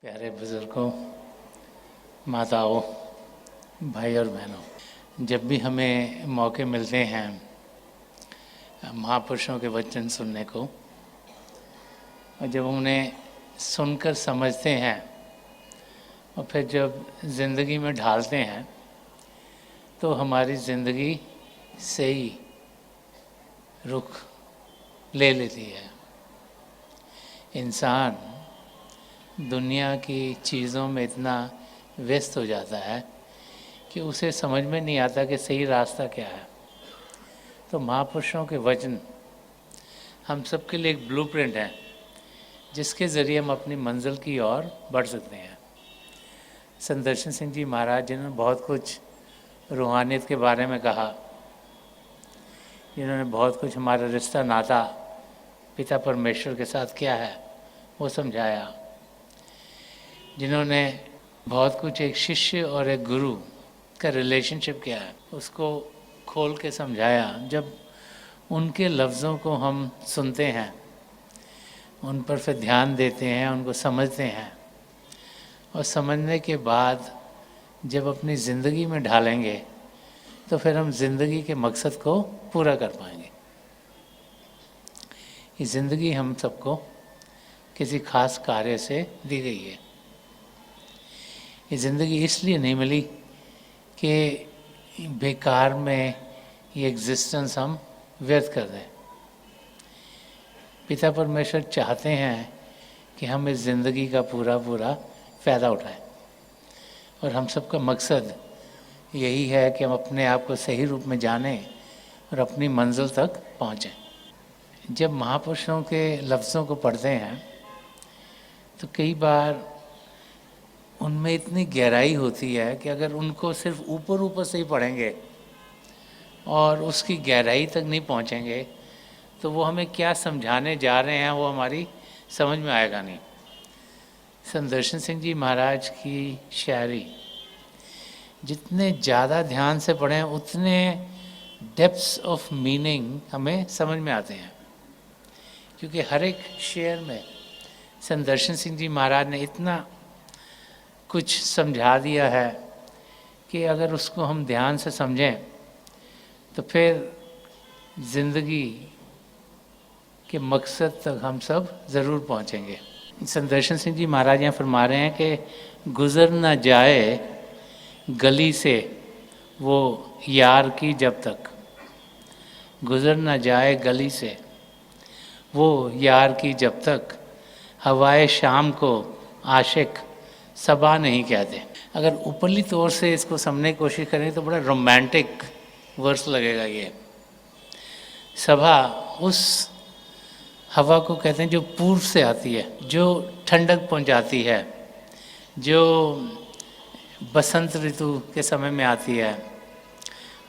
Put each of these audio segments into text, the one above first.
प्यारे बुज़ुर्गों, माताओं, भाई और बहनों, जब भी हमें मौके मिलते हैं महापुरुषों के वचन सुनने को और जब उन्हें सुनकर समझते हैं और फिर जब ज़िंदगी में ढालते हैं तो हमारी ज़िंदगी सही रुख ले लेती है। इंसान दुनिया की चीज़ों में इतना व्यस्त हो जाता है कि उसे समझ में नहीं आता कि सही रास्ता क्या है। तो महापुरुषों के वचन हम सब के लिए एक ब्लूप्रिंट है जिसके ज़रिए हम अपनी मंजिल की ओर बढ़ सकते हैं। संत दर्शन सिंह जी महाराज जिन्होंने बहुत कुछ रूहानियत के बारे में कहा, जिन्होंने बहुत कुछ हमारा रिश्ता नाता पिता परमेश्वर के साथ क्या है वो समझाया, जिन्होंने बहुत कुछ एक शिष्य और एक गुरु का रिलेशनशिप क्या है उसको खोल के समझाया। जब उनके लफ्ज़ों को हम सुनते हैं, उन पर फिर ध्यान देते हैं, उनको समझते हैं और समझने के बाद जब अपनी ज़िंदगी में ढालेंगे तो फिर हम ज़िंदगी के मकसद को पूरा कर पाएंगे। ये ज़िंदगी हम सबको किसी खास कार्य से दी गई है। ये ज़िंदगी इसलिए नहीं मिली कि बेकार में ये एग्जिस्टेंस हम व्यर्थ कर दें। पिता परमेश्वर चाहते हैं कि हम इस ज़िंदगी का पूरा फ़ायदा उठाएं और हम सबका मकसद यही है कि हम अपने आप को सही रूप में जानें और अपनी मंजिल तक पहुँचें। जब महापुरुषों के लफ्ज़ों को पढ़ते हैं तो कई बार उनमें इतनी गहराई होती है कि अगर उनको सिर्फ ऊपर से ही पढ़ेंगे और उसकी गहराई तक नहीं पहुंचेंगे तो वो हमें क्या समझाने जा रहे हैं वो हमारी समझ में आएगा नहीं। संत दर्शन सिंह जी महाराज की शायरी जितने ज़्यादा ध्यान से पढ़ें उतने डेप्थ्स ऑफ मीनिंग हमें समझ में आते हैं, क्योंकि हर एक शेर में संत दर्शन सिंह जी महाराज ने इतना कुछ समझा दिया है कि अगर उसको हम ध्यान से समझें तो फिर ज़िंदगी के मकसद तक हम सब ज़रूर पहुंचेंगे। संत दर्शन सिंह जी महाराज यहाँ फरमा रहे हैं कि गुज़र ना जाए गली से वो यार की जब तक, गुज़र ना जाए गली से वो यार की जब तक, हवाए शाम को आशिक सबा नहीं कहते। अगर ऊपरली तौर से इसको समझने की कोशिश करें तो बड़ा रोमांटिक वर्स लगेगा। ये सबा उस हवा को कहते हैं जो पूर्व से आती है, जो ठंडक पहुंचाती है, जो बसंत ऋतु के समय में आती है।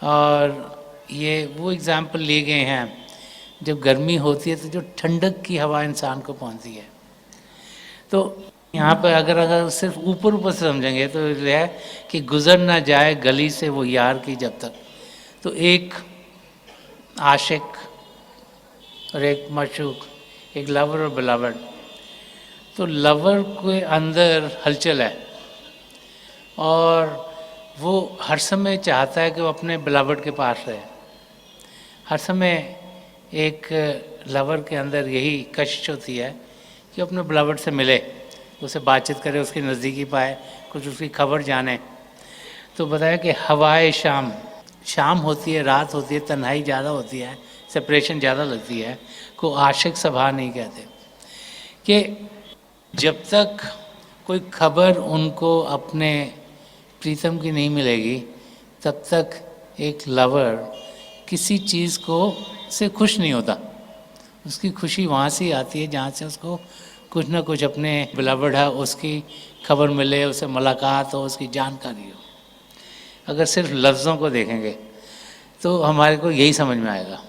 और ये वो एग्जाम्पल लिए गए हैं जब गर्मी होती है तो जो ठंडक की हवा इंसान को पहुंचती है। तो यहाँ पर अगर सिर्फ ऊपर से समझेंगे तो यह है कि गुज़र ना जाए गली से वो यार की जब तक। तो एक आशिक और एक मशूक, एक लवर और बिलवर्ड, तो लवर के अंदर हलचल है और वो हर समय चाहता है कि वो अपने बिलवर्ड के पास रहे। हर समय एक लवर के अंदर यही कशिश होती है कि अपने बिलवर्ड से मिले, उसे बातचीत करे, उसकी नज़दीकी पाए, कुछ उसकी खबर जाने। तो बताया कि हवाए शाम, शाम होती है, रात होती है, तन्हाई ज़्यादा होती है, सेपरेशन ज़्यादा लगती है, को आशिक सभा नहीं कहते। कि जब तक कोई खबर उनको अपने प्रीतम की नहीं मिलेगी तब तक एक लवर किसी चीज़ को से खुश नहीं होता। उसकी खुशी वहाँ से आती है जहाँ से उसको कुछ ना कुछ अपने बिलवर्ड है उसकी खबर मिले, उससे मुलाकात हो, उसकी जानकारी हो। अगर सिर्फ लफ्ज़ों को देखेंगे तो हमारे को यही समझ में आएगा।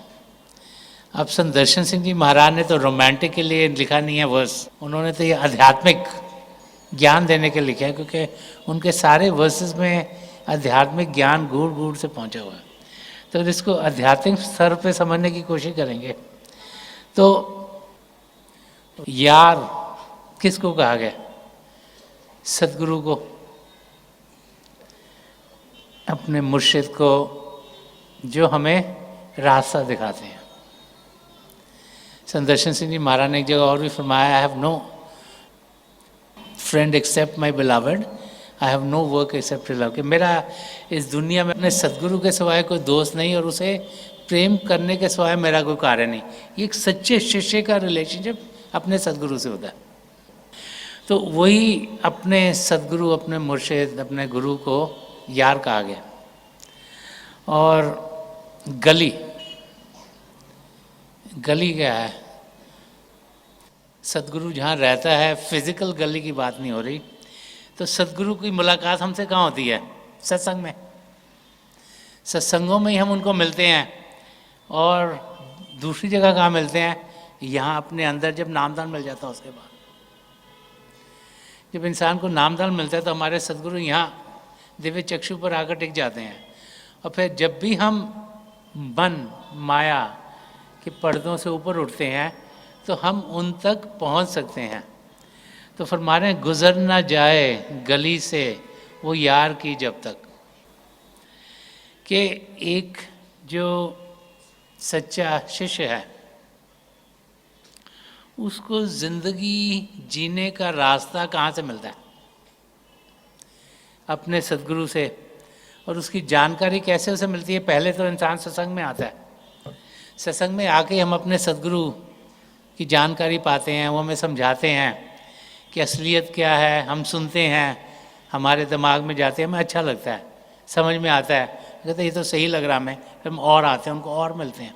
अब संत दर्शन सिंह जी महाराज ने तो रोमांटिक के लिए लिखा नहीं है वर्स, उन्होंने तो ये आध्यात्मिक ज्ञान देने के लिखे हैं, क्योंकि उनके सारे वर्सेस में आध्यात्मिक ज्ञान गूढ़ गूढ़ से पहुँचा हुआ है। तो इसको आध्यात्मिक स्तर पे समझने की कोशिश करेंगे तो यार किसको कहा गया? सदगुरु को, अपने मुर्शिद को, जो हमें रास्ता दिखाते हैं। संत दर्शन सिंह जी महाराज ने एक जगह और भी फरमाया, I have no friend except my beloved, I have no work except love, कि मेरा इस दुनिया में अपने सदगुरु के सिवाय कोई दोस्त नहीं और उसे प्रेम करने के सिवाय मेरा कोई कार्य नहीं। ये एक सच्चे शिष्य का रिलेशनशिप अपने सदगुरु से होता है। तो वही अपने सदगुरु, अपने मुर्शिद, अपने गुरु को यार कहा गया। और गली, गली क्या है? सदगुरु जहाँ रहता है, फिजिकल गली की बात नहीं हो रही। तो सदगुरु की मुलाकात हमसे कहाँ होती है? सत्संग में। सत्संगों में ही हम उनको मिलते हैं। और दूसरी जगह कहाँ मिलते हैं? यहाँ अपने अंदर जब नामदान मिल जाता है, उसके बाद जब इंसान को नामदान मिलता है तो हमारे सदगुरु यहाँ दिव्य चक्षु पर आकर टिक जाते हैं। और फिर जब भी हम मन माया के पर्दों से ऊपर उठते हैं तो हम उन तक पहुंच सकते हैं। तो फरमाने, गुजर ना जाए गली से वो यार की जब तक, कि एक जो सच्चा शिष्य है उसको जिंदगी जीने का रास्ता कहाँ से मिलता है? अपने सदगुरु से। और उसकी जानकारी कैसे उसे मिलती है? पहले तो इंसान सत्संग में आता है, सत्संग में आके हम अपने सदगुरु की जानकारी पाते हैं। वो हमें समझाते हैं कि असलियत क्या है। हम सुनते हैं, हमारे दिमाग में जाते हैं, हमें अच्छा लगता है, समझ में आता है, कहते ये तो सही लग रहा हमें। फिर हम और आते हैं, उनको और मिलते हैं।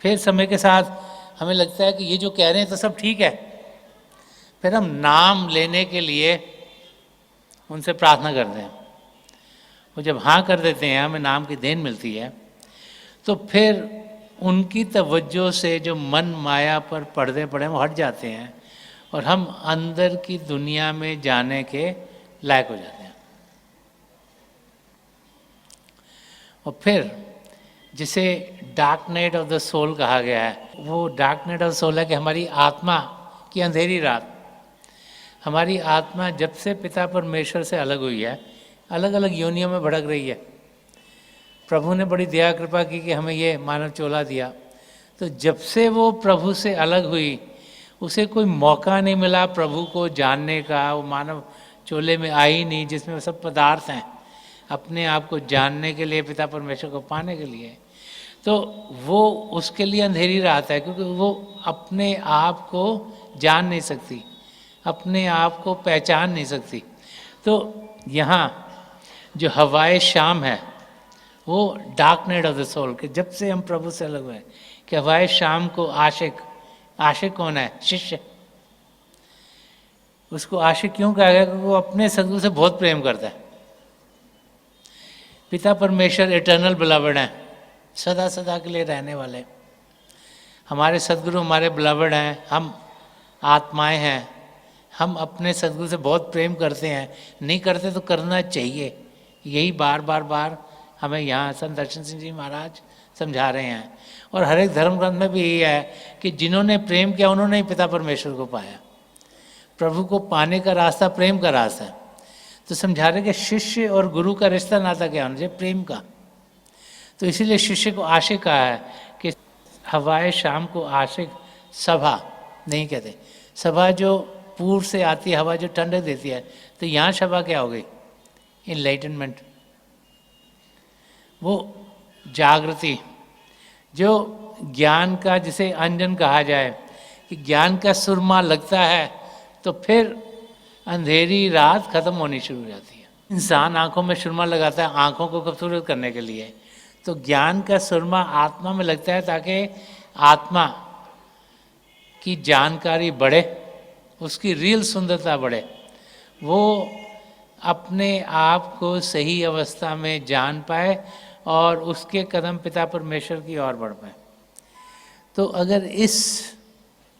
फिर समय के साथ हमें लगता है कि ये जो कह रहे हैं तो सब ठीक है। फिर हम नाम लेने के लिए उनसे प्रार्थना करते हैं। वो जब हाँ कर देते हैं, हमें नाम की देन मिलती है, तो फिर उनकी तवज्जो से जो मन माया पर पर्दे पड़े वो हट जाते हैं और हम अंदर की दुनिया में जाने के लायक हो जाते हैं। और फिर जिसे dark night of the soul कहा गया है, वो dark night of the soul है कि हमारी आत्मा की अंधेरी रात। हमारी आत्मा जब से पिता परमेश्वर से अलग हुई है, अलग अलग योनियों में भड़क रही है। प्रभु ने बड़ी दया कृपा की कि हमें ये मानव चोला दिया। तो जब से वो प्रभु से अलग हुई, उसे कोई मौका नहीं मिला प्रभु को जानने का। वो मानव चोले में आई नहीं जिसमें सब पदार्थ हैं अपने आप को जानने के लिए, पिता परमेश्वर को पाने के लिए। तो वो उसके लिए अंधेरी रात है, क्योंकि वो अपने आप को जान नहीं सकती, अपने आप को पहचान नहीं सकती। तो यहाँ जो हवाए शाम है वो dark night of the soul, कि जब से हम प्रभु से अलग हुए, कि हवाए शाम को आशिक, आशिक कौन है? शिष्य। उसको आशिक क्यों कहा गया? क्योंकि वो अपने सदगुरु से बहुत प्रेम करता है। पिता परमेश्वर इटर्नल बिलवड हैं, सदा सदा के लिए रहने वाले। हमारे सदगुरु हमारे बिलवड हैं, हम आत्माएं हैं। हम अपने सदगुरु से बहुत प्रेम करते हैं, नहीं करते तो करना चाहिए। यही बार बार बार हमें यहाँ संत दर्शन सिंह जी महाराज समझा रहे हैं। और हर एक धर्म ग्रंथ में भी यही है कि जिन्होंने प्रेम किया उन्होंने ही पिता परमेश्वर को पाया। प्रभु को पाने का रास्ता प्रेम का रास्ता है। तो समझा रहे कि शिष्य और गुरु का रिश्ता नाता क्या होना चाहिए? प्रेम का। तो इसीलिए शिष्य को आशिक कहा है कि हवाए शाम को आशिक सभा नहीं कहते। सभा जो पूर्व से आती है, हवा जो ठंडक देती है, तो यहाँ सभा क्या हो गई? इनलाइटनमेंट, वो जागृति, जो ज्ञान का, जिसे अंजन कहा जाए, कि ज्ञान का सुरमा लगता है तो फिर अंधेरी रात खत्म होनी शुरू हो जाती है। इंसान आंखों में सुरमा लगाता है आंखों को खूबसूरत करने के लिए, तो ज्ञान का सुरमा आत्मा में लगता है ताकि आत्मा की जानकारी बढ़े, उसकी रियल सुंदरता बढ़े, वो अपने आप को सही अवस्था में जान पाए और उसके कदम पिता परमेश्वर की ओर बढ़ पाए। तो अगर इस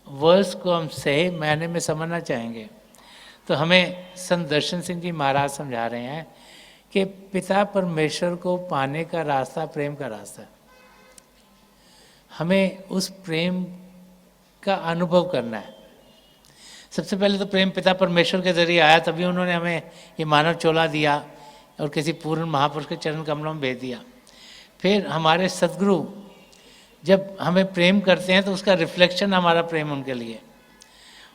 वर्स को हम सही मायने में समझना चाहेंगे तो हमें संत दर्शन सिंह जी महाराज समझा रहे हैं कि पिता परमेश्वर को पाने का रास्ता प्रेम का रास्ता है। हमें उस प्रेम का अनुभव करना है। सबसे पहले तो प्रेम पिता परमेश्वर के जरिए आया, तभी उन्होंने हमें ये मानव चोला दिया और किसी पूर्ण महापुरुष के चरण कमलों में भेज दिया। फिर हमारे सद्गुरु जब हमें प्रेम करते हैं तो उसका रिफ्लेक्शन हमारा प्रेम उनके लिए,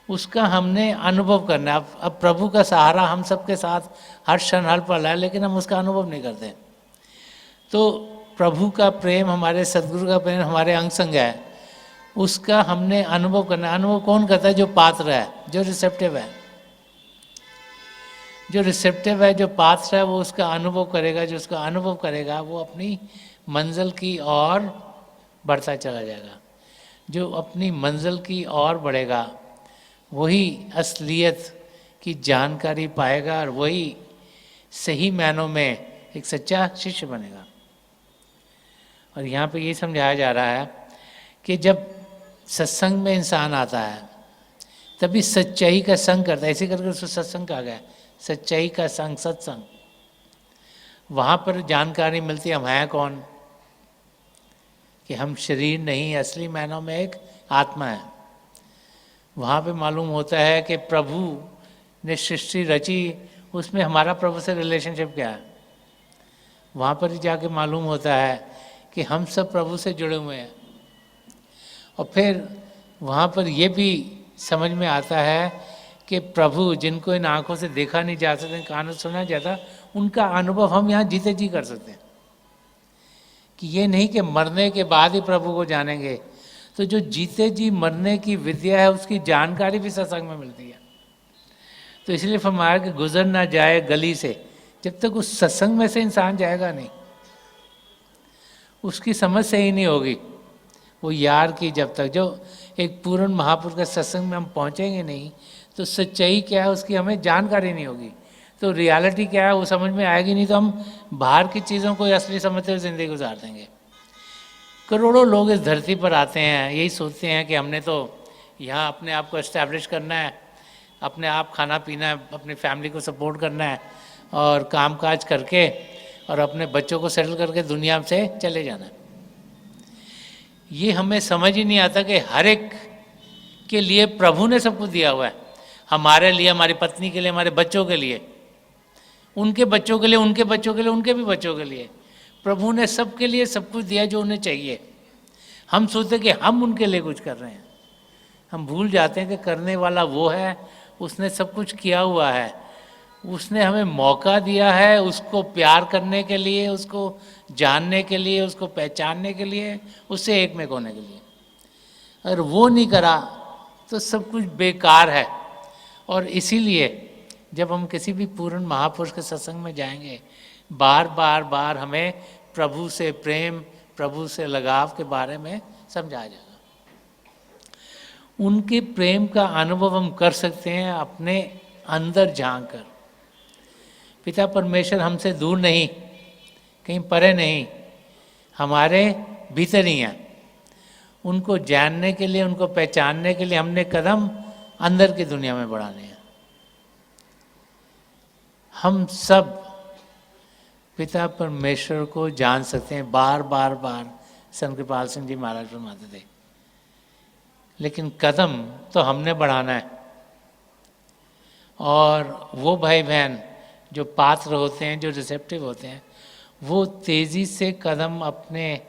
उसका हमने अनुभव करना है। अब प्रभु का सहारा हम सबके साथ हर क्षण हर पल है, लेकिन हम उसका अनुभव नहीं करते। तो प्रभु का प्रेम, हमारे सद्गुरु का प्रेम हमारे अंग संग है, उसका हमने अनुभव करना है। अनुभव कौन करता है? जो पात्र है, जो रिसेप्टिव है। जो रिसेप्टिव है, जो पात्र है, वो उसका अनुभव करेगा। जो उसका अनुभव करेगा वो अपनी मंजिल की ओर बढ़ता चला जाएगा। जो अपनी मंजिल की ओर बढ़ेगा वही असलियत की जानकारी पाएगा और वही सही मायनों में एक सच्चा शिष्य बनेगा। और यहाँ पे ये समझाया जा रहा है कि जब सत्संग में इंसान आता है तभी सच्चाई का संग करता है। इसी करके उसको सत्संग कहा गया, सच्चाई का संग, सत्संग। वहाँ पर जानकारी मिलती है हम हैं कौन, कि हम शरीर नहीं, असली मायनों में एक आत्मा है। वहाँ पे मालूम होता है कि प्रभु ने सृष्टि रची, उसमें हमारा प्रभु से रिलेशनशिप क्या है। वहाँ पर जाके मालूम होता है कि हम सब प्रभु से जुड़े हुए हैं। और फिर वहाँ पर ये भी समझ में आता है कि प्रभु जिनको इन आँखों से देखा नहीं जा सकता, कानों से सुना जाता, उनका अनुभव हम यहाँ जीते जी कर सकते हैं। कि ये नहीं कि मरने के बाद ही प्रभु को जानेंगे। तो जो जीते जी मरने की विद्या है उसकी जानकारी भी सत्संग में मिलती है। तो इसलिए फरमाया कि गुजर ना जाए गली से, जब तक उस सत्संग में से इंसान जाएगा नहीं, उसकी समझ से ही नहीं होगी वो यार की। जब तक जो एक पूर्ण महापुरुष के सत्संग में हम पहुंचेंगे नहीं तो सच्चाई क्या है उसकी हमें जानकारी नहीं होगी। तो रियलिटी क्या है वो समझ में आएगी नहीं, तो हम बाहर की चीज़ों को असली समझते हुए ज़िंदगी गुजार देंगे। करोड़ों लोग इस धरती पर आते हैं, यही सोचते हैं कि हमने तो यहाँ अपने आप को एस्टैब्लिश करना है, अपने आप खाना पीना है, अपनी फैमिली को सपोर्ट करना है और कामकाज करके और अपने बच्चों को सेटल करके दुनिया से चले जाना है। ये हमें समझ ही नहीं आता कि हर एक के लिए प्रभु ने सब कुछ दिया हुआ है। हमारे लिए, हमारी पत्नी के लिए, हमारे बच्चों के लिए, उनके बच्चों के लिए, उनके बच्चों के लिए, उनके भी बच्चों के लिए प्रभु ने सबके लिए सब कुछ दिया जो उन्हें चाहिए। हम सोचते कि हम उनके लिए कुछ कर रहे हैं, हम भूल जाते हैं कि करने वाला वो है, उसने सब कुछ किया हुआ है, उसने हमें मौका दिया है उसको प्यार करने के लिए, उसको जानने के लिए, उसको पहचानने के लिए, उससे एक में होने के लिए। अगर वो नहीं करा तो सब कुछ बेकार है। और इसीलिए जब हम किसी भी पूर्ण महापुरुष के सत्संग में जाएंगे, बार बार हमें प्रभु से प्रेम, प्रभु से लगाव के बारे में समझाया जाएगा। उनके प्रेम का अनुभव हम कर सकते हैं अपने अंदर झांक कर। पिता परमेश्वर हमसे दूर नहीं, कहीं परे नहीं, हमारे भीतर ही हैं। उनको जानने के लिए, उनको पहचानने के लिए हमने कदम अंदर की दुनिया में बढ़ाने हैं। हम सब पिता परमेश्वर को जान सकते हैं, बार बार संत कृपाल सिंह जी महाराज फरमाते थे, लेकिन कदम तो हमने बढ़ाना है। और वो भाई बहन जो पात्र होते हैं, जो रिसेप्टिव होते हैं, वो तेज़ी से कदम अपने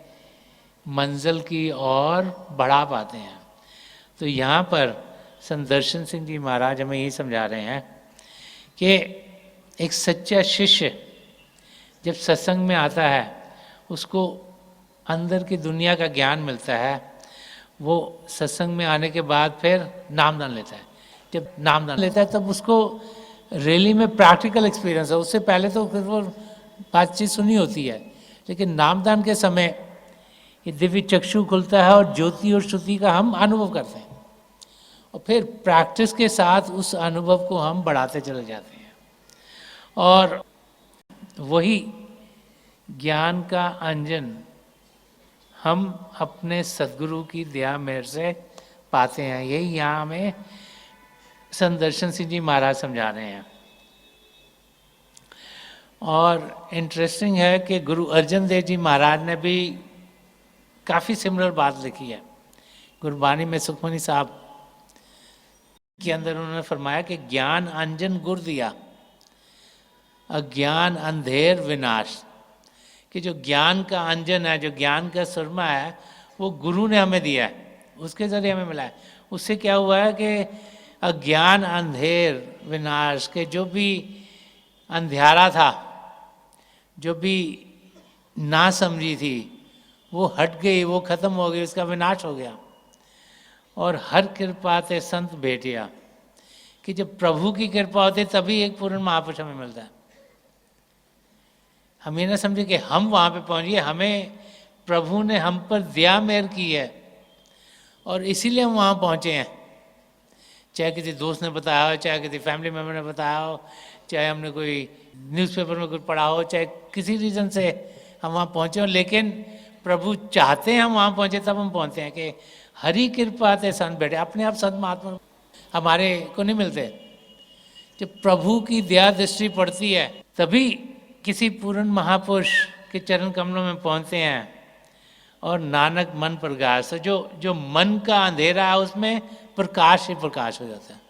मंजिल की ओर बढ़ा पाते हैं। तो यहाँ पर संत दर्शन सिंह जी महाराज हमें यही समझा रहे हैं कि एक सच्चा शिष्य जब सत्संग में आता है उसको अंदर की दुनिया का ज्ञान मिलता है। वो सत्संग में आने के बाद फिर नामदान लेता है। जब नामदान लेता है तब उसको रैली में प्रैक्टिकल एक्सपीरियंस है। उससे पहले तो फिर वो बातचीत सुनी होती है, लेकिन नामदान के समय ये दिव्य चक्षु खुलता है और ज्योति और श्रुति का हम अनुभव करते हैं। और फिर प्रैक्टिस के साथ उस अनुभव को हम बढ़ाते चले जाते हैं और वही ज्ञान का अंजन हम अपने सद्गुरु की दया मेहर से पाते हैं। यही यहाँ हमें संत दर्शन सिंह जी महाराज समझा रहे हैं। और इंटरेस्टिंग है कि गुरु अर्जन देव जी महाराज ने भी काफ़ी सिमिलर बात लिखी है। गुरबानी में सुखमनी साहब के अंदर उन्होंने फरमाया कि ज्ञान अंजन गुर दिया, अज्ञान अंधेर विनाश। कि जो ज्ञान का अंजन है, जो ज्ञान का सुरमा है, वो गुरु ने हमें दिया है, उसके जरिए हमें मिला है। उससे क्या हुआ है कि अज्ञान अंधेर विनाश, के जो भी अंधियारा था, जो भी ना समझी थी, वो हट गई, वो खत्म हो गई, उसका विनाश हो गया। और हर कृपा ते संत भेटिया, कि जब प्रभु की कृपा होती तभी एक पूर्ण महापुरुष हमें मिलता है। हम ये ना समझे कि हम वहाँ पे पहुँच गए, हमें प्रभु ने हम पर दया मेहर की है और इसीलिए हम वहाँ पहुँचे हैं। चाहे किसी दोस्त ने बताया हो, चाहे किसी फैमिली मेम्बर ने बताया हो, चाहे हमने कोई न्यूज़पेपर में कुछ पढ़ा हो, चाहे किसी रीज़न से हम वहाँ पहुँचे हो, लेकिन प्रभु चाहते हैं हम वहाँ पहुँचे, तब हम पहुँचते हैं। कि हरि कृपा ते संत बैठे, अपने आप संत महात्मा हमारे को नहीं मिलते। जब प्रभु की दया दृष्टि पड़ती है तभी किसी पूर्ण महापुरुष के चरण कमलों में पहुँचते हैं। और नानक मन प्रकाश, जो मन का अंधेरा है उसमें प्रकाश ही प्रकाश हो जाता है।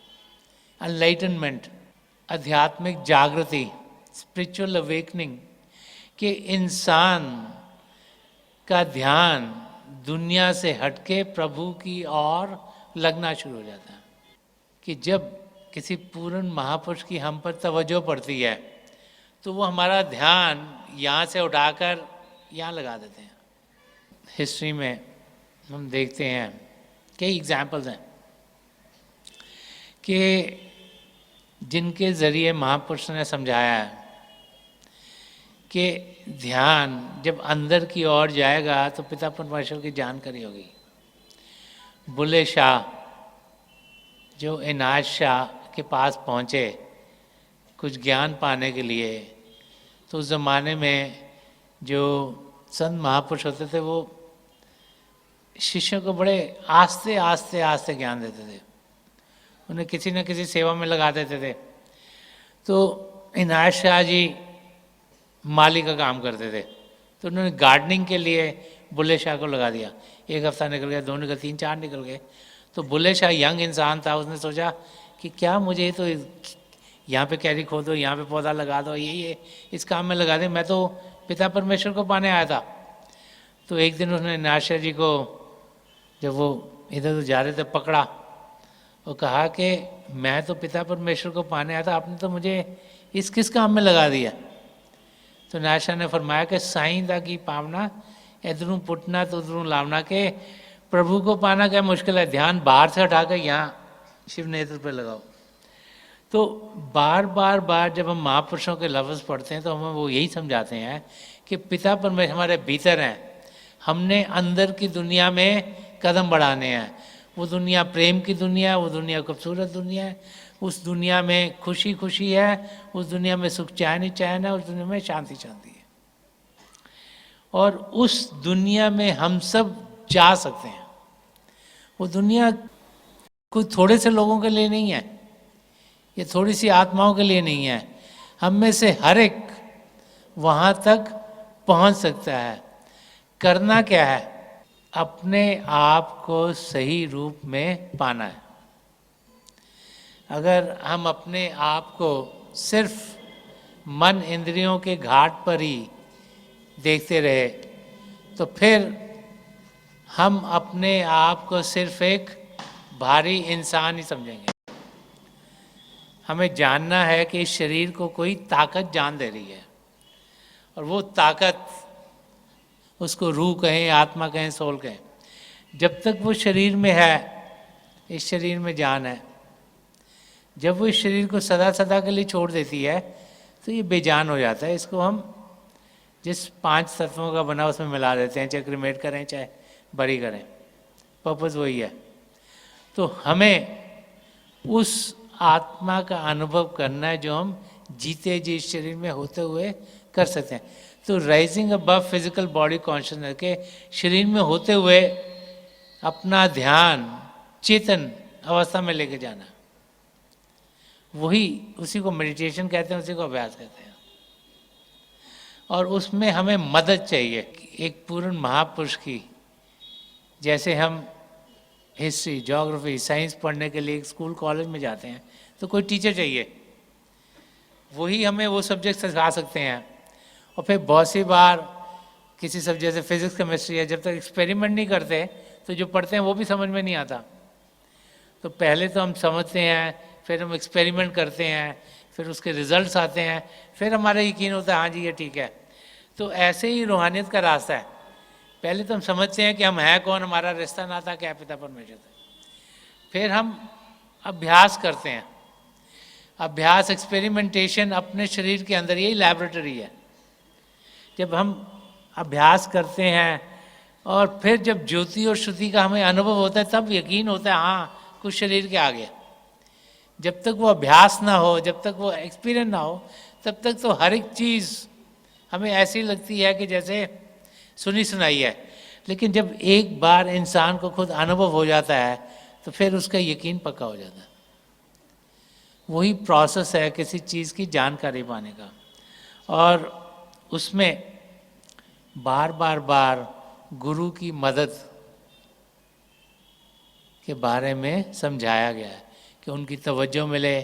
अनलाइटनमेंट, आध्यात्मिक जागृति, स्पिरिचुअल अवेकनिंग, कि इंसान का ध्यान दुनिया से हटके प्रभु की ओर लगना शुरू हो जाता है। कि जब किसी पूर्ण महापुरुष की हम पर तवज्जो पड़ती है तो वो हमारा ध्यान यहाँ से उठाकर यहाँ लगा देते हैं। हिस्ट्री में हम देखते हैं कई एग्जाम्पल्स हैं कि जिनके ज़रिए महापुरुष ने समझाया है कि ध्यान जब अंदर की ओर जाएगा तो पिता परमेश्वर की जानकारी होगी। बुल्ले शाह जो इनायत शाह के पास पहुँचे कुछ ज्ञान पाने के लिए, तो उस ज़माने में जो संत महापुरुष होते थे वो शिष्यों को बड़े आस्ते आस्ते आस्ते ज्ञान देते थे, उन्हें किसी न किसी सेवा में लगा देते थे। तो इनायत शाह जी माली का काम करते थे, तो उन्होंने गार्डनिंग के लिए बुल्ले शाह को लगा दिया। एक हफ्ता निकल गया, 2 निकल, 3, 4 निकल गए। तो बुल्ले शाह यंग इंसान था, उसने सोचा कि क्या मुझे तो यहाँ पे कैरी खोदो, यहाँ पे पौधा लगा दो, ये इस काम में लगा दे, मैं तो पिता परमेश्वर को पाने आया था। तो एक दिन उसने इनायत शाह जी को, जब वो इधर उधर जा रहे थे, पकड़ा और कहा कि मैं तो पिता परमेश्वर को पाने आया था, आपने तो मुझे इस किस काम में लगा दिया। तो इनायत शाह ने फरमाया कि साईं दा की पावना इधरों पुटना तो उधरों लावना, के प्रभु को पाना क्या मुश्किल है, ध्यान बाहर से हटाकर यहाँ शिव नेत्र पर लगाओ। तो बार बार जब हम महापुरुषों के लफ्ज़ पढ़ते हैं तो हमें वो यही समझाते हैं कि पिता परमेश्वर हमारे भीतर हैं, हमने अंदर की दुनिया में कदम बढ़ाने हैं। वो दुनिया प्रेम की दुनिया है, वो दुनिया खूबसूरत दुनिया है, उस दुनिया में खुशी खुशी है, उस दुनिया में सुख चैन ही चैन है, उस दुनिया में शांति शांति है। और उस दुनिया में हम सब जा सकते हैं। वो दुनिया कोई थोड़े से लोगों के लिए नहीं है, ये थोड़ी सी आत्माओं के लिए नहीं है, हम में से हर एक वहाँ तक पहुँच सकता है। करना क्या है, अपने आप को सही रूप में पाना है। अगर हम अपने आप को सिर्फ मन इंद्रियों के घाट पर ही देखते रहे तो फिर हम अपने आप को सिर्फ एक भारी इंसान ही समझेंगे। हमें जानना है कि इस शरीर को कोई ताकत जान दे रही है, और वो ताकत, उसको रूह कहें, आत्मा कहें, सोल कहें, जब तक वो शरीर में है, इस शरीर में जान है। जब वो इस शरीर को सदा सदा के लिए छोड़ देती है तो ये बेजान हो जाता है। इसको हम जिस 5 तत्वों का बना उसमें मिला देते हैं, चाहे क्रिमेट करें चाहे बरी करें, पर्पस वही है। तो हमें उस आत्मा का अनुभव करना है जो हम जीते जी इस शरीर में होते हुए कर सकते हैं। तो rising above physical body consciousness के शरीर में होते हुए अपना ध्यान चेतन अवस्था में लेके जाना, वही उसी को मेडिटेशन कहते हैं, उसी को अभ्यास कहते हैं। और उसमें हमें मदद चाहिए एक पूर्ण महापुरुष की। जैसे हम हिस्ट्री, ज्योग्राफी, साइंस पढ़ने के लिए एक स्कूल कॉलेज में जाते हैं तो कोई टीचर चाहिए, वही हमें वो सब्जेक्ट सिखा सकते हैं। और फिर बहुत सी बार किसी सब्जेक्ट जैसे फिजिक्स केमिस्ट्री है, जब तक एक्सपेरिमेंट नहीं करते तो जो पढ़ते हैं वो भी समझ में नहीं आता। तो पहले तो हम समझते हैं, फिर हम एक्सपेरिमेंट करते हैं, फिर उसके रिजल्ट्स आते हैं, फिर हमारा यकीन होता है हाँ जी ये ठीक है। तो ऐसे ही रूहानियत का रास्ता है, पहले तो हम समझते हैं कि हम हैं कौन, हमारा रिश्ता नाता क्या पिता परमेश्वर से, फिर हम अभ्यास करते हैं। अभ्यास, एक्सपेरिमेंटेशन अपने शरीर के अंदर, यही लैबोरेटरी है। जब हम अभ्यास करते हैं और फिर जब ज्योति और श्रुति का हमें अनुभव होता है तब यकीन होता है हाँ कुछ शरीर के आगे। जब तक वो अभ्यास ना हो, जब तक वो एक्सपीरियंस ना हो, तब तक तो हर एक चीज़ हमें ऐसी लगती है कि जैसे सुनी सुनाई है। लेकिन जब एक बार इंसान को खुद अनुभव हो जाता है तो फिर उसका यकीन पक्का हो जाता है। वही प्रोसेस है किसी चीज़ की जानकारी पाने का, और उसमें बार बार गुरु की मदद के बारे में समझाया गया है कि उनकी तवज्जो मिले,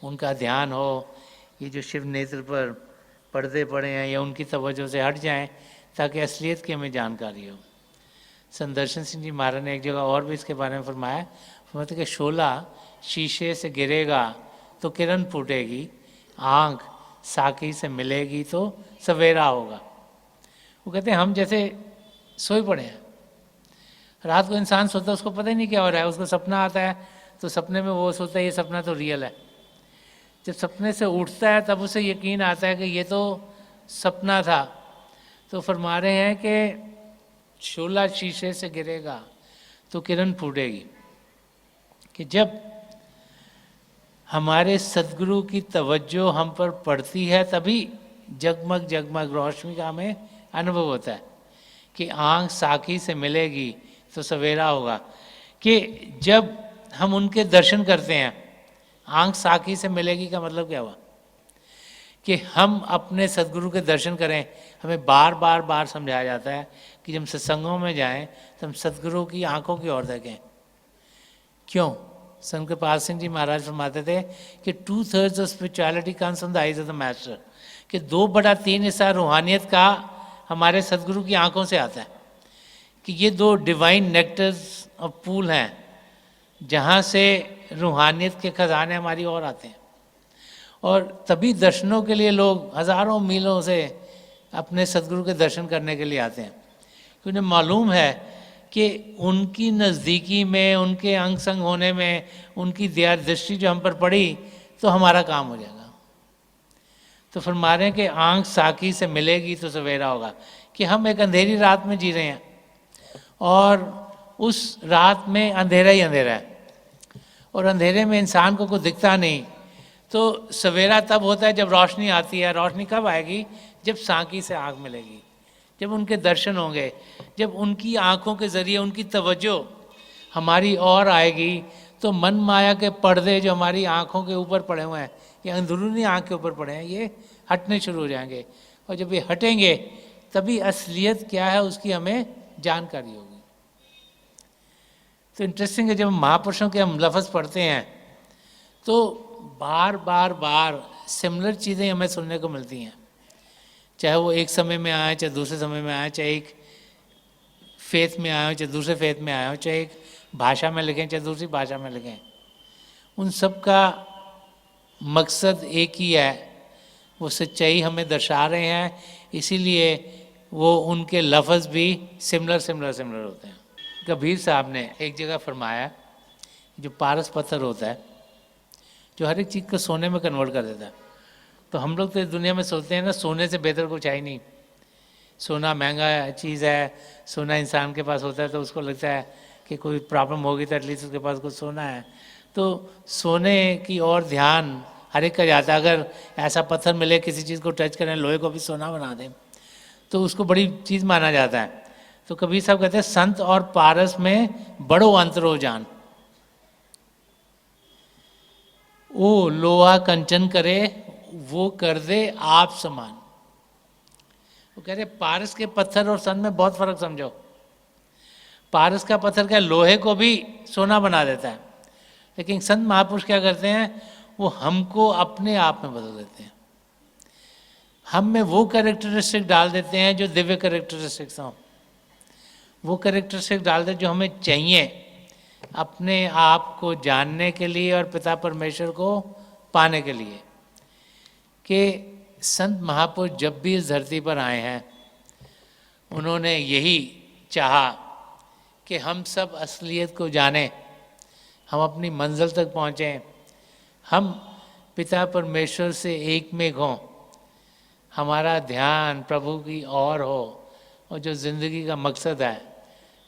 उनका ध्यान हो, ये जो शिव नेत्र पर पर्दे पड़े हैं या उनकी तवज्जो से हट जाएं ताकि असलियत की हमें जानकारी हो। संदर्शन सिंह जी महाराज ने एक जगह और भी इसके बारे में फरमाया, फरमाते कि शोला शीशे से गिरेगा तो किरण फूटेगी, आँख साकी से मिलेगी तो सवेरा होगा। वो कहते हैं हम जैसे सोए पड़े हैं, रात को इंसान सोता है उसको पता ही नहीं क्या हो रहा है, उसको सपना आता है तो सपने में वो सोचता है ये सपना तो रियल है। जब सपने से उठता है तब उसे यकीन आता है कि ये तो सपना था। तो फरमा रहे हैं कि शोला शीशे से गिरेगा तो किरण फूटेगी, कि जब हमारे सद्गुरु की तवज्जो हम पर पड़ती है तभी जगमग जगमग रोशनी का हमें अनुभव होता है कि आँख साकी से मिलेगी तो सवेरा होगा। कि जब हम उनके दर्शन करते हैं, आँख साकी से मिलेगी का मतलब क्या हुआ कि हम अपने सद्गुरु के दर्शन करें। हमें बार बार समझाया जाता है कि जब सत्संगों में जाएं तो हम सद्गुरु की आंखों की ओर देखें। क्यों? संत कृपाल सिंह जी महाराज फरमाते थे कि 2/3 of spirituality comes from the eyes of the master, कि 2/3 हिस्सा रूहानियत का हमारे सद्गुरु की आंखों से आता है। कि ये 2 डिवाइन नेक्टर्स ऑफ पूल हैं जहाँ से रूहानियत के खजाने हमारी ओर आते हैं। और तभी दर्शनों के लिए लोग हज़ारों मीलों से अपने सद्गुरु के दर्शन करने के लिए आते हैं, क्योंकि उन्हें मालूम है कि उनकी नज़दीकी में, उनके अंग संग होने में, उनकी दया दृष्टि जो हम पर पड़ी तो हमारा काम हो जाएगा। तो फरमा रहे हैं कि आँख साकी से मिलेगी तो सवेरा होगा, कि हम एक अंधेरी रात में जी रहे हैं और उस रात में अंधेरा ही अंधेरा है, और अंधेरे में इंसान को कुछ दिखता नहीं। तो सवेरा तब होता है जब रोशनी आती है। रोशनी कब आएगी? जब साकी से आँख मिलेगी, जब उनके दर्शन होंगे, जब उनकी आँखों के ज़रिए उनकी तवज्जो हमारी ओर आएगी तो मन माया के पर्दे जो हमारी आँखों के ऊपर पड़े हुए हैं, ये अंदरूनी आँख के ऊपर पड़े हैं, ये हटने शुरू हो जाएंगे। और जब ये हटेंगे तभी असलियत क्या है उसकी हमें जानकारी होगी। तो इंटरेस्टिंग है, जब महापुरुषों के हम लफ्ज़ पढ़ते हैं तो बार सिमिलर चीज़ें हमें सुनने को मिलती हैं, चाहे वो एक समय में आए, चाहे दूसरे समय में आए, चाहे एक फेथ में आए हो, चाहे दूसरे फेथ में आए हो, चाहे एक भाषा में लिखें, चाहे दूसरी भाषा में लिखें। उन सब का मकसद एक ही है, वो सच्चाई हमें दर्शा रहे हैं, इसीलिए वो उनके लफ्ज़ भी सिमिलर होते हैं। कबीर साहब ने एक जगह फरमाया, जो पारस पत्थर होता है जो हर एक चीज़ को सोने में कन्वर्ट कर देता है। तो हम लोग तो इस दुनिया में सोचते हैं ना सोने से बेहतर कुछ है ही नहीं, सोना महंगा चीज़ है, सोना इंसान के पास होता है तो उसको लगता है कि कोई प्रॉब्लम होगी तो एटलीस्ट उसके पास कुछ सोना है। तो सोने की ओर ध्यान हर एक का जाता है। अगर ऐसा पत्थर मिले किसी चीज़ को टच करें, लोहे को भी सोना बना दें, तो उसको बड़ी चीज़ माना जाता है। तो कबीर साहब कहते हैं संत और पारस में बड़ो अंतरो जान, ओ लोहा कंचन करे वो कर दे आप समान। वो कह रहे पारस के पत्थर और संत में बहुत फर्क समझो। पारस का पत्थर क्या लोहे को भी सोना बना देता है। लेकिन संत महापुरुष क्या करते हैं, वो हमको अपने आप में बदल देते हैं, हम में वो कैरेक्टरिस्टिक डाल देते हैं जो दिव्य कैरेक्टरिस्टिक्स हों, वो कैरेक्टरिस्टिक डाल देते जो हमें चाहिए अपने आप को जानने के लिए और पिता परमेश्वर को पाने के लिए। कि संत महापुरुष जब भी इस धरती पर आए हैं, उन्होंने यही चाहा कि हम सब असलियत को जानें, हम अपनी मंजिल तक पहुँचें, हम पिता परमेश्वर से एक में हों, हमारा ध्यान प्रभु की ओर हो, और जो ज़िंदगी का मकसद है,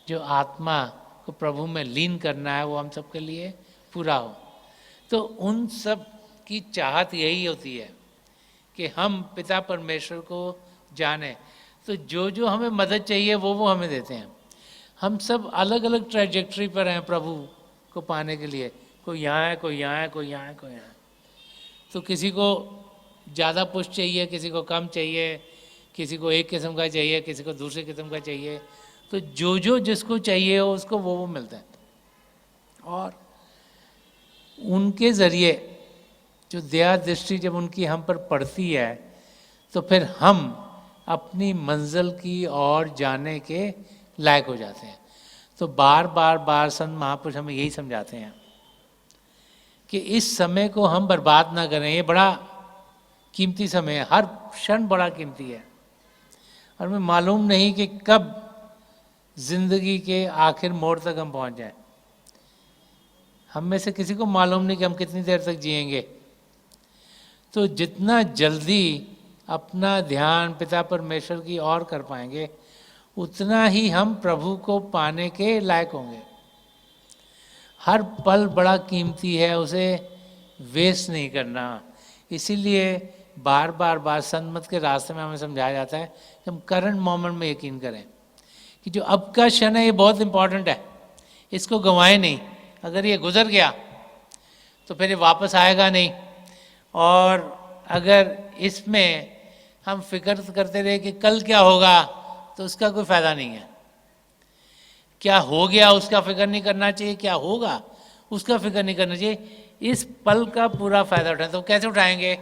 जो आत्मा को प्रभु में लीन करना है, वो हम सबके लिए पूरा हो। तो उन सब की चाहत यही होती है कि हम पिता परमेश्वर को जानें। तो जो जो हमें मदद चाहिए वो हमें देते हैं। हम सब अलग अलग ट्रैजेक्टरी पर हैं प्रभु को पाने के लिए, कोई यहाँ है, कोई यहाँ है, कोई यहाँ है, कोई यहाँ है। तो किसी को ज़्यादा पुश चाहिए, किसी को कम चाहिए, किसी को एक किस्म का चाहिए, किसी को दूसरे किस्म का चाहिए। तो जो जो जिसको चाहिए हो उसको वो मिलता है। और उनके ज़रिए जो दया दृष्टि जब उनकी हम पर पड़ती है, तो फिर हम अपनी मंजिल की ओर जाने के लायक हो जाते हैं। तो बार बार संत महापुरुष हमें यही समझाते हैं कि इस समय को हम बर्बाद ना करें। ये बड़ा कीमती समय है, हर क्षण बड़ा कीमती है, और हमें मालूम नहीं कि कब जिंदगी के आखिर मोड़ तक हम पहुंच जाएं। हम में से किसी को मालूम नहीं कि हम कितनी देर तक जिएंगे। तो जितना जल्दी अपना ध्यान पिता परमेश्वर की ओर कर पाएंगे, उतना ही हम प्रभु को पाने के लायक होंगे। हर पल बड़ा कीमती है, उसे वेस्ट नहीं करना। इसीलिए बार बार संत के रास्ते में हमें समझाया जाता है कि हम करंट मोमेंट में यकीन करें कि जो अब का क्षण है ये बहुत इंपॉर्टेंट है, इसको गंवाएं नहीं। अगर ये गुजर गया तो फिर ये वापस आएगा नहीं, और अगर इसमें हम फिक्र करते रहे कि कल क्या होगा, तो उसका कोई फ़ायदा नहीं है। क्या हो गया उसका फिक्र नहीं करना चाहिए, क्या होगा उसका फिक्र नहीं करना चाहिए। इस पल का पूरा फ़ायदा उठाएं। तो कैसे उठाएंगे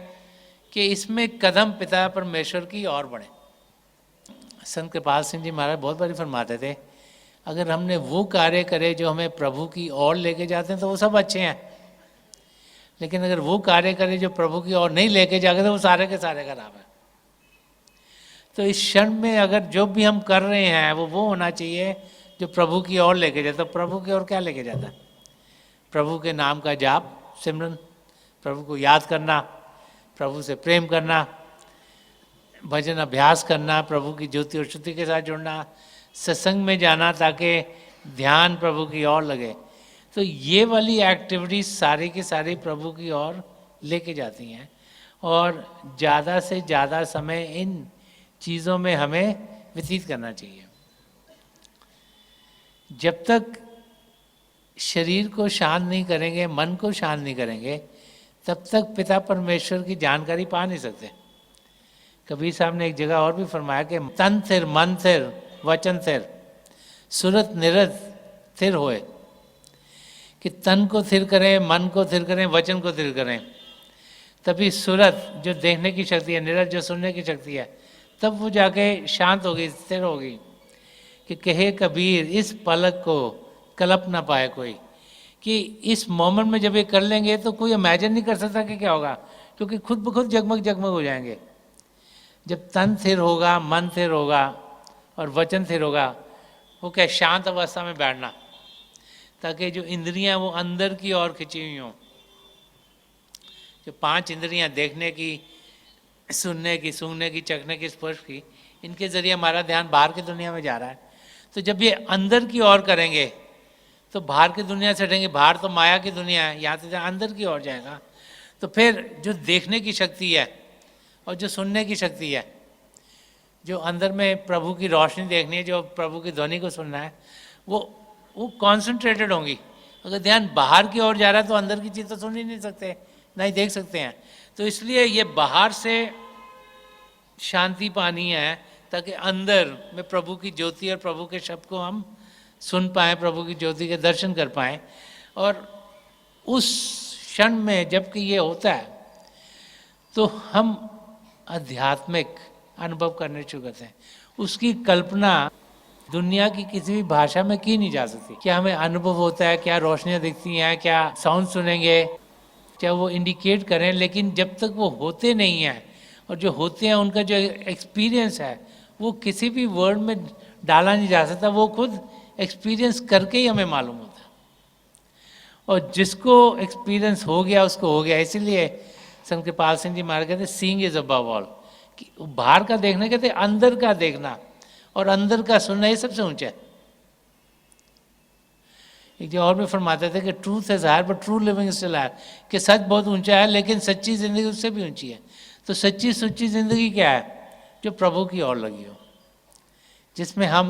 कि इसमें कदम पिता परमेश्वर की ओर बढ़े। संत कृपाल सिंह जी महाराज बहुत बारी फरमाते थे, अगर हमने वो कार्य करे जो हमें प्रभु की ओर लेके जाते हैं तो वो सब अच्छे हैं, लेकिन अगर वो कार्य करे जो प्रभु की ओर नहीं लेके जाते तो वो सारे के सारे खराब है। तो इस क्षण में अगर जो भी हम कर रहे हैं वो होना चाहिए जो प्रभु की ओर लेके जाता। तो प्रभु की ओर क्या लेके जाता है? प्रभु के नाम का जाप, सिमरन, प्रभु को याद करना, प्रभु से प्रेम करना, भजन अभ्यास करना, प्रभु की ज्योति और श्रुति के साथ जुड़ना, सत्संग में जाना ताकि ध्यान प्रभु की ओर लगे। तो ये वाली एक्टिविटीज सारी की सारी प्रभु की ओर लेके जाती हैं, और ज़्यादा से ज़्यादा समय इन चीज़ों में हमें व्यतीत करना चाहिए। जब तक शरीर को शांत नहीं करेंगे, मन को शांत नहीं करेंगे, तब तक पिता परमेश्वर की जानकारी पा नहीं सकते। कबीर साहब ने एक जगह और भी फरमाया कि तन थिर, मन थिर, वचन थिर, सुरत निरत थिर होए। कि तन को थिर करें, मन को थिर करें, वचन को थिर करें, तभी सुरत जो देखने की शक्ति है, निरत जो सुनने की शक्ति है, तब वो जाके शांत होगी, स्थिर होगी। कि कहे कबीर इस पलक को कल्प ना पाए कोई, कि इस मोमेंट में जब ये कर लेंगे तो कोई इमेजिन नहीं कर सकता कि क्या होगा, क्योंकि खुद ब खुद जगमग जगमग हो जाएंगे। जब तन स्थिर होगा, मन स्थिर होगा और वचन स्थिर होगा, वो क्या शांत अवस्था में बैठना, ताकि जो इंद्रियां वो अंदर की ओर खिंची हुई हों। जो 5 इंद्रियां, देखने की, सुनने की, सूंघने की, चखने की, स्पर्श की, इनके जरिए हमारा ध्यान बाहर की दुनिया में जा रहा है। तो जब ये अंदर की ओर करेंगे तो बाहर की दुनिया से हटेंगे। बाहर तो माया की दुनिया है, यहाँ से अंदर की ओर जाएगा। तो फिर जो देखने की शक्ति है और जो सुनने की शक्ति है, जो अंदर में प्रभु की रोशनी देखनी है, जो प्रभु की ध्वनि को सुनना है, वो कॉन्सेंट्रेटेड होंगी। अगर ध्यान बाहर की ओर जा रहा है तो अंदर की चीज़ तो सुन ही नहीं सकते, ना ही देख सकते हैं। तो इसलिए ये बाहर से शांति पानी है ताकि अंदर में प्रभु की ज्योति और प्रभु के शब्द को हम सुन पाएँ, प्रभु की ज्योति के दर्शन कर पाएँ। और उस क्षण में जबकि ये होता है तो हम आध्यात्मिक अनुभव करने शुरू करते हैं। उसकी कल्पना दुनिया की किसी भी भाषा में की नहीं जा सकती। क्या हमें अनुभव होता है, क्या रोशनियाँ दिखती हैं, क्या साउंड सुनेंगे, चाहे वो इंडिकेट करें, लेकिन जब तक वो होते नहीं हैं और जो होते हैं उनका जो एक्सपीरियंस है वो किसी भी वर्ड में डाला नहीं जा सकता। वो खुद एक्सपीरियंस करके ही हमें मालूम होता है। और जिसको एक्सपीरियंस हो गया उसको हो गया। इसीलिए संत कृपाल सिंह जी महाराज कहते सीइंग इज अबव ऑल, कि बाहर का देखना कहते अंदर का देखना और अंदर का सुनना, ये सबसे ऊंचा है। एक जो और भी फरमाते थे कि truth is higher but true living is still higher, कि सच बहुत ऊंचा है लेकिन सच्ची जिंदगी उससे भी ऊंची है। तो सच्ची सुच्ची जिंदगी क्या है? जो प्रभु की ओर लगी हो, जिसमें हम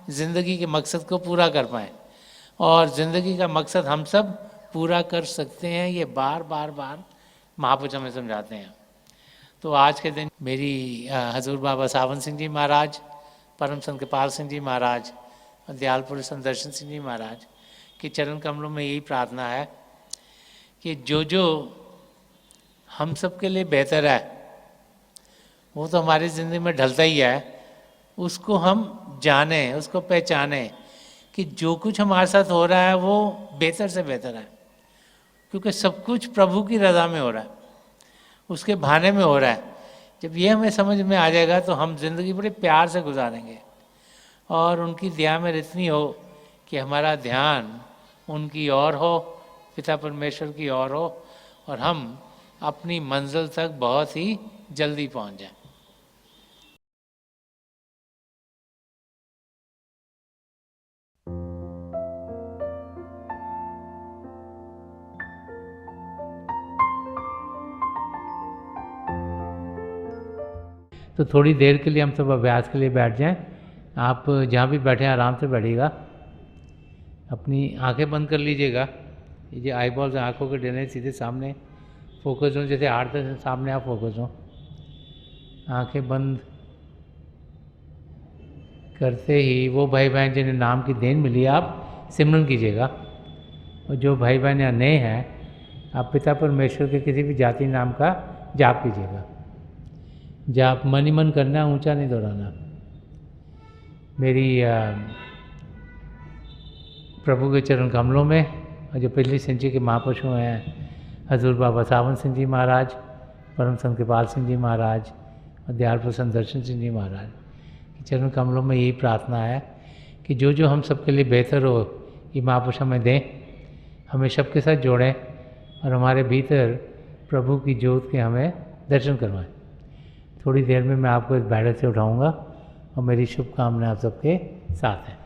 जिंदगी के मकसद को पूरा कर पाएँ। और जिंदगी का मकसद हम सब पूरा कर सकते हैं, ये बार बार बार महापुरुष हमें समझाते हैं। तो आज के दिन मेरी हजूर बाबा सावन सिंह जी महाराज, परम संत कृपाल सिंह जी महाराज और दयाल पुरुष संत दर्शन सिंह जी महाराज के चरण कमलों में यही प्रार्थना है कि जो जो हम सब के लिए बेहतर है वो तो हमारी ज़िंदगी में ढलता ही है, उसको हम जाने, उसको पहचाने कि जो कुछ हमारे साथ हो रहा है वो बेहतर से बेहतर है, क्योंकि सब कुछ प्रभु की रज़ा में हो रहा है, उसके भाने में हो रहा है। जब ये हमें समझ में आ जाएगा तो हम जिंदगी बड़े प्यार से गुजारेंगे और उनकी दया में इतनी हो कि हमारा ध्यान उनकी ओर हो, पिता परमेश्वर की ओर हो, और हम अपनी मंजिल तक बहुत ही जल्दी पहुंच जाएं। तो थोड़ी देर के लिए हम सब अभ्यास के लिए बैठ जाएं। आप जहाँ भी बैठे हैं आराम से बैठिएगा, अपनी आंखें बंद कर लीजिएगा। ये जो आई बॉल्स आँखों के डले सीधे सामने फोकस हो, जैसे 8-10 सामने आप फोकस हो। आंखें बंद करते ही वो भाई बहन जिन्हें नाम की देन मिली आप सिमरन कीजिएगा, और जो भाई बहन यहाँ नए हैं आप पिता परमेश्वर के किसी भी जाति नाम का जाप कीजिएगा। जाप मन ही मन करना, ऊंचा नहीं दोहराना। मेरी प्रभु के चरण कमलों में, और जो पिछली संचय के महापुरुष हैं हजूर बाबा सावन सिंह जी महाराज, परम संत कृपाल सिंह जी महाराज और दयाल प्रसन्न दर्शन सिंह जी महाराज के चरण कमलों में यही प्रार्थना है कि जो जो हम सबके लिए बेहतर हो ये महापुरुष हमें दें, हमें सबके साथ जोड़ें और हमारे भीतर प्रभु की ज्योत के हमें दर्शन करवाएं। थोड़ी देर में मैं आपको इस बैठक से उठाऊंगा और मेरी शुभकामनाएं आप सबके साथ हैं।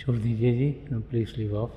छोड़ दीजिए जी, प्लीज़ लीव ऑफ।